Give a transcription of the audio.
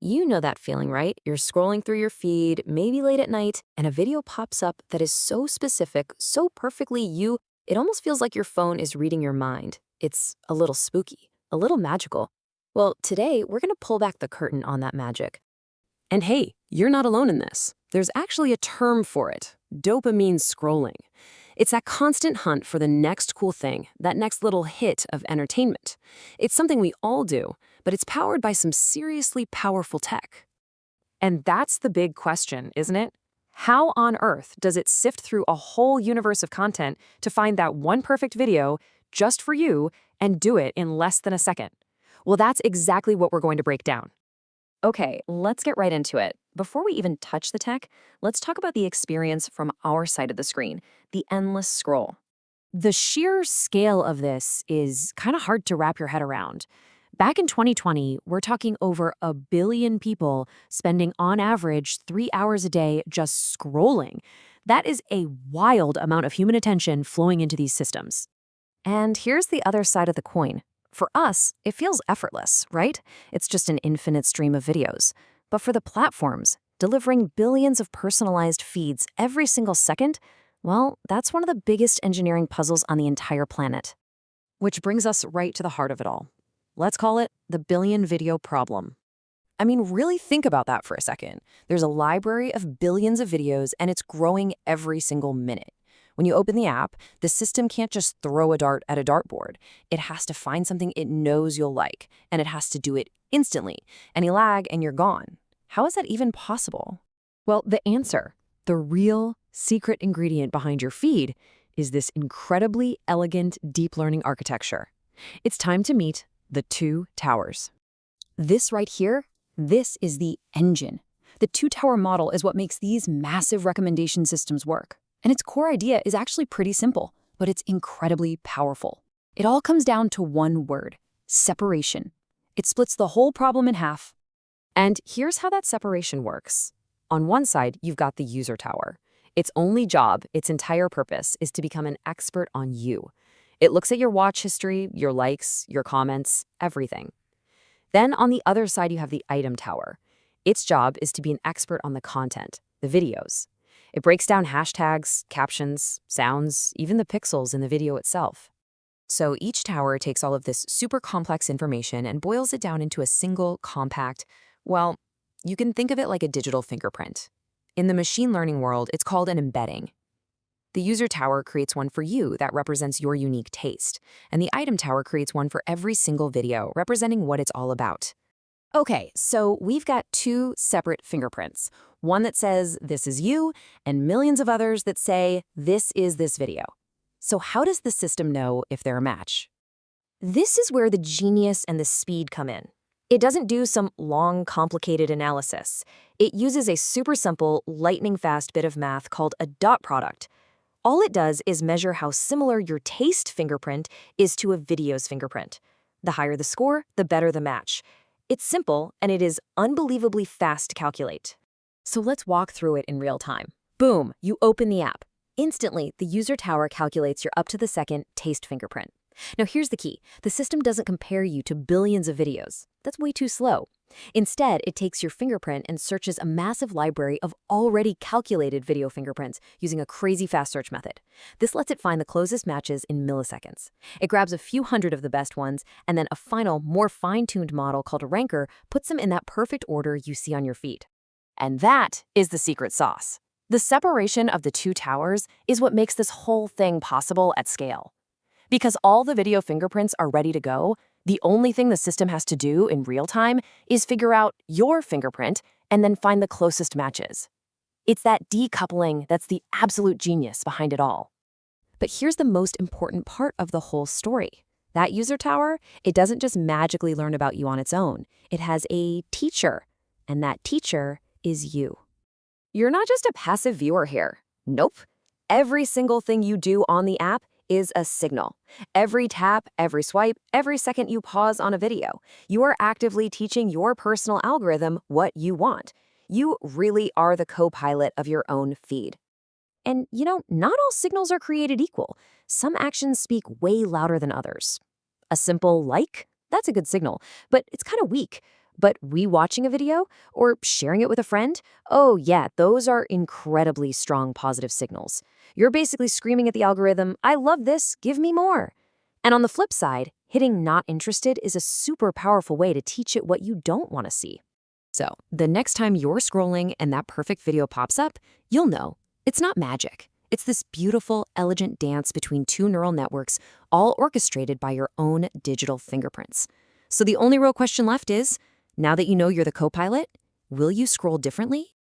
You know that feeling, right? You're scrolling through your feed, maybe late at night, and a video pops up that is so specific, so perfectly you, it almost feels like your phone is reading your mind. It's a little spooky, a little magical. Well, today we're going to pull back the curtain on that magic. And hey, you're not alone in this. There's actually a term for it, dopamine scrolling. It's that constant hunt for the next cool thing, that next little hit of entertainment. It's something we all do, but it's powered by some seriously powerful tech. And that's the big question, isn't it? How on earth does it sift through a whole universe of content to find that one perfect video just for you and do it in less than a second? Well, that's exactly what we're going to break down. Okay, let's get right into it. Before we even touch the tech, let's talk about the experience from our side of the screen, the endless scroll. The sheer scale of this is kind of hard to wrap your head around. Back in 2020, we're talking over 1 billion people spending on average 3 hours a day just scrolling. That is a wild amount of human attention flowing into these systems. And here's the other side of the coin. For us, it feels effortless, right? It's just an infinite stream of videos. But for the platforms, delivering billions of personalized feeds every single second, well, that's one of the biggest engineering puzzles on the entire planet. Which brings us right to the heart of it all. Let's call it the billion video problem. I mean, really think about that for a second. There's a library of billions of videos, and it's growing every single minute. When you open the app, the system can't just throw a dart at a dartboard. It has to find something it knows you'll like, and it has to do it instantly. Any lag, and you're gone. How is that even possible? Well, the answer, the real secret ingredient behind your feed, is this incredibly elegant deep learning architecture. It's time to meet the two towers. This right here, this is the engine. The two-tower model is what makes these massive recommendation systems work. And its core idea is actually pretty simple, but it's incredibly powerful. It all comes down to one word: separation. It splits the whole problem in half. And here's how that separation works. On one side, you've got the user tower. Its only job, its entire purpose, is to become an expert on you. It looks at your watch history, your likes, your comments, everything. Then on the other side, you have the item tower. Its job is to be an expert on the content, the videos. It breaks down hashtags, captions, sounds, even the pixels in the video itself. So each tower takes all of this super complex information and boils it down into a single, compact, well, you can think of it like a digital fingerprint. In the machine learning world, it's called an embedding. The user tower creates one for you that represents your unique taste, and the item tower creates one for every single video, representing what it's all about. Okay, so we've got two separate fingerprints. One that says, this is you, and millions of others that say, this is this video. So how does the system know if they're a match? This is where the genius and the speed come in. It doesn't do some long, complicated analysis. It uses a super simple, lightning-fast bit of math called a dot product. All it does is measure how similar your taste fingerprint is to a video's fingerprint. The higher the score, the better the match. It's simple, and it is unbelievably fast to calculate. So let's walk through it in real time. Boom, you open the app. Instantly, the user tower calculates your up-to-the-second taste fingerprint. Now here's the key. The system doesn't compare you to billions of videos. That's way too slow. Instead, it takes your fingerprint and searches a massive library of already calculated video fingerprints using a crazy fast search method. This lets it find the closest matches in milliseconds. It grabs a few hundred of the best ones, and then a final, more fine-tuned model called a ranker puts them in that perfect order you see on your feed. And that is the secret sauce. The separation of the two towers is what makes this whole thing possible at scale. Because all the video fingerprints are ready to go, the only thing the system has to do in real time is figure out your fingerprint and then find the closest matches. It's that decoupling that's the absolute genius behind it all. But here's the most important part of the whole story. That user tower, it doesn't just magically learn about you on its own. It has a teacher, and that teacher is you. You're not just a passive viewer here. Nope. Every single thing you do on the app is a signal. Every tap, every swipe, every second you pause on a video, you are actively teaching your personal algorithm what you want. You really are the co-pilot of your own feed. And not all signals are created equal. Some actions speak way louder than others. A simple like, that's a good signal, but it's kind of weak. But rewatching a video or sharing it with a friend, oh yeah, those are incredibly strong positive signals. You're basically screaming at the algorithm, I love this, give me more. And on the flip side, hitting not interested is a super powerful way to teach it what you don't want to see. So, the next time you're scrolling and that perfect video pops up, you'll know it's not magic. It's this beautiful, elegant dance between two neural networks, all orchestrated by your own digital fingerprints. So the only real question left is, now that you know you're the co-pilot, will you scroll differently